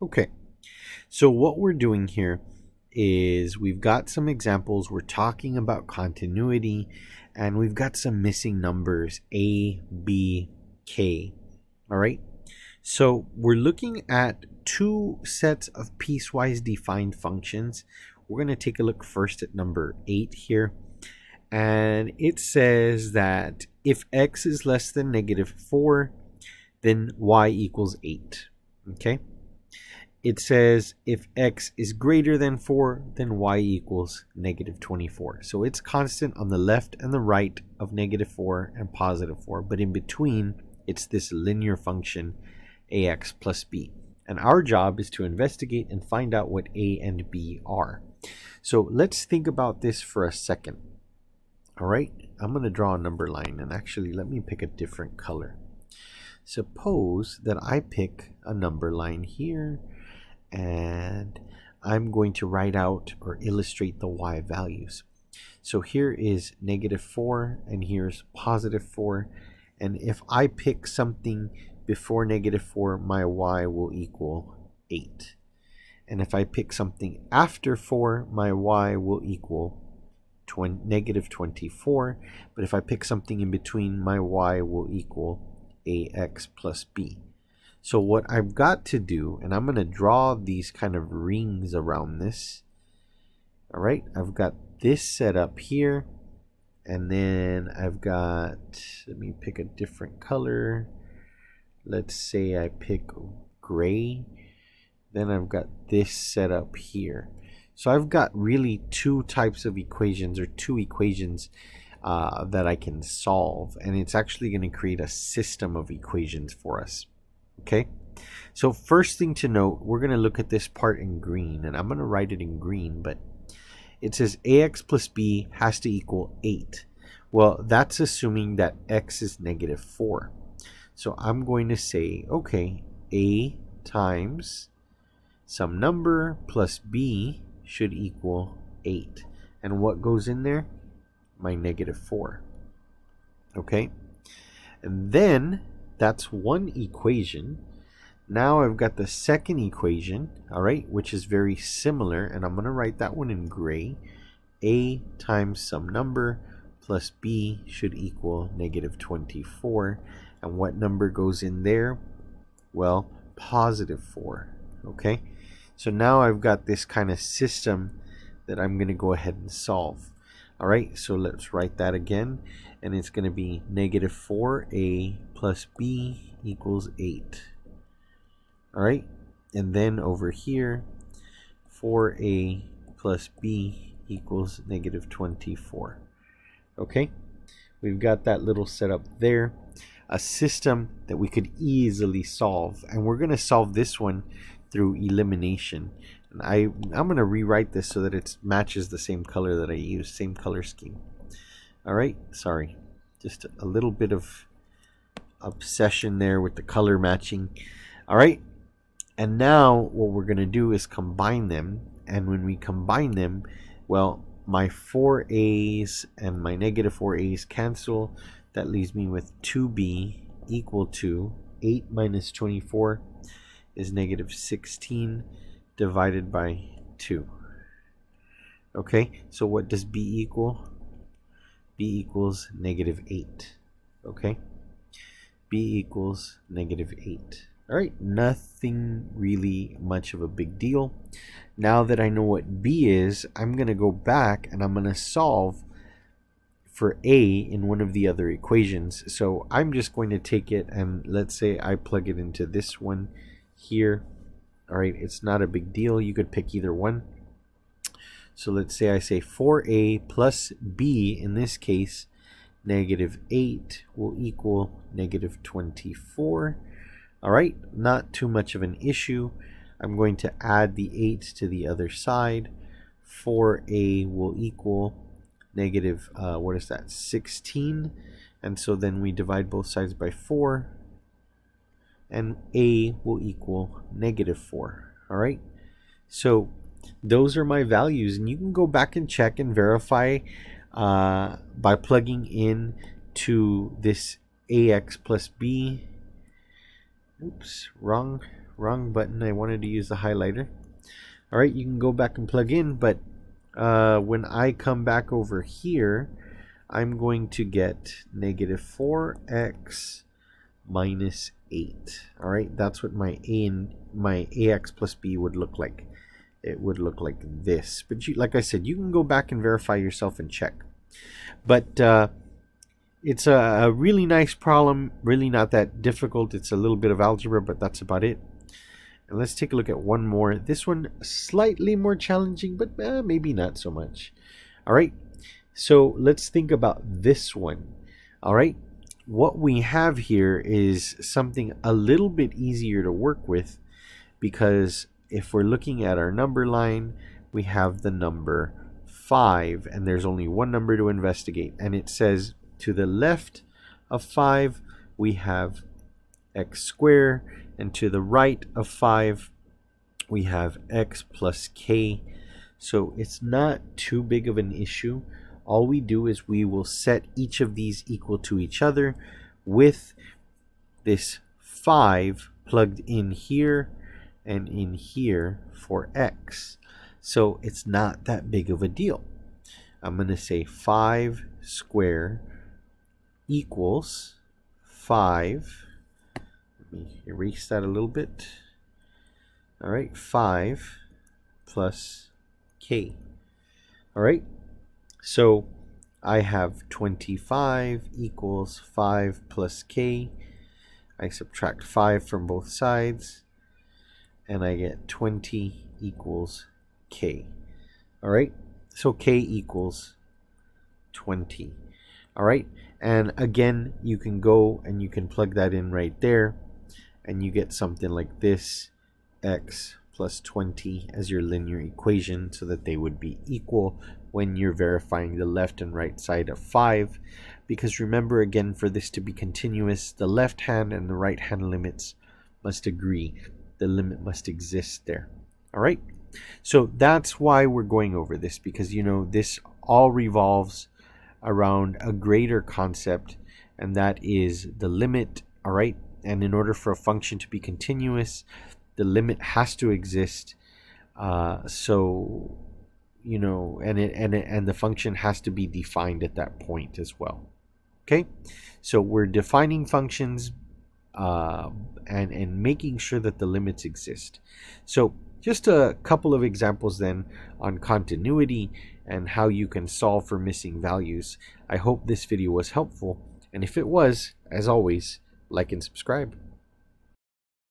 Okay, so what we're doing here is we've got some examples. We're talking about continuity, and we've got some missing numbers A, B, K. All right, so we're looking at two sets of piecewise defined functions. We're going to take a look first at number 8 here. And it says that if x is less than -4, then y equals 8. Okay? It says if x is greater than 4, then y equals -24. So it's constant on the left and the right of -4 and +4. But in between, it's this linear function ax plus b. And our job is to investigate and find out what a and b are. So let's think about this for a second. All right, I'm going to draw a number line, and actually let me pick a different color. Suppose that I pick a number line here, and I'm going to write out or illustrate the y values. So here is -4, and here's +4. And if I pick something before -4, my y will equal 8. And if I pick something after 4, my y will equal -24. But if I pick something in between, my y will equal ax plus b. So what I've got to do, and I'm going to draw these kind of rings around this. All right, I've got this set up here, and then I've got, let me pick a different color. Let's say I pick gray. Then I've got this set up here. So I've got really two types of equations, or two equations that I can solve, and it's actually going to create a system of equations for us. Okay, so first thing to note, we're going to look at this part in green, and I'm going to write it in green, but it says ax plus b has to equal 8. Well, that's assuming that x is -4. So I'm going to say, okay, a times some number plus b should equal 8. And what goes in there? My -4. Okay? And then that's one equation. Now I've got the second equation, all right, which is very similar, and I'm going to write that one in gray. A times some number plus b should equal -24. And what number goes in there? Well, +4. Okay? So now I've got this kind of system that I'm going to go ahead and solve. All right, so let's write that again. And it's going to be -4a plus b equals 8. All right, and then over here, 4a plus b equals -24. Okay, we've got that little setup there. A system that we could easily solve. And we're going to solve this one through elimination. And I'm going to rewrite this so that it matches the same color that I used, same color scheme. All right, sorry, just a little bit of obsession there with the color matching. All right, and now what we're going to do is combine them. And when we combine them, well, my 4a's and my -4a's cancel. That leaves me with 2b equal to 8 minus 24 is -16 divided by 2. Okay, so what does b equal? B equals -8. Okay, b equals -8. All right, nothing really much of a big deal. Now that I know what b is, I'm going to go back and I'm going to solve for a in one of the other equations. So I'm just going to take it, and let's say I plug it into this one here. All right, it's not a big deal. You could pick either one. So let's say I say 4a plus b, in this case, -8 will equal -24. All right, not too much of an issue. I'm going to add the 8 to the other side. 4a will equal what is that, 16. And so then we divide both sides by 4, and a will equal -4. All right, so those are my values, and you can go back and check and verify by plugging in to this ax plus b. Oops, wrong wrong button. I wanted to use the highlighter. All right, you can go back and plug in, but when I come back over here, I'm going to get negative 4x minus 8. All right, that's what my ax plus b would look like. It would look like this. But like I said, you can go back and verify yourself and check. But it's a really nice problem, really not that difficult. It's a little bit of algebra, but that's about it. And let's take a look at one more. This one slightly more challenging, but maybe not so much. All right, so let's think about this one. All right, what we have here is something a little bit easier to work with, because if we're looking at our number line, we have the number 5, and there's only one number to investigate, and it says to the left of 5 we have x squared, and to the right of 5 we have x plus k. So it's not too big of an issue. All we do is we will set each of these equal to each other with this 5 plugged in here and in here for x. So it's not that big of a deal. I'm going to say 5 squared equals 5. Let me erase that a little bit. All right, 5 plus k. All right, so I have 25 equals 5 plus k. I subtract 5 from both sides, and I get 20 equals k. All right, so k equals 20. All right, and again, you can go and you can plug that in right there, and you get something like this, x plus 20 as your linear equation, so that they would be equal when you're verifying the left and right side of 5. Because remember, again, for this to be continuous, the left hand and the right hand limits must agree. The limit must exist there. All right, so that's why we're going over this, because you know this all revolves around a greater concept, and that is the limit. All right, and in order for a function to be continuous, the limit has to exist. So you know, and the function has to be defined at that point as well. Okay, so we're defining functions and making sure that the limits exist. So just a couple of examples then on continuity and how you can solve for missing values. I hope this video was helpful, and if it was, as always, like and subscribe.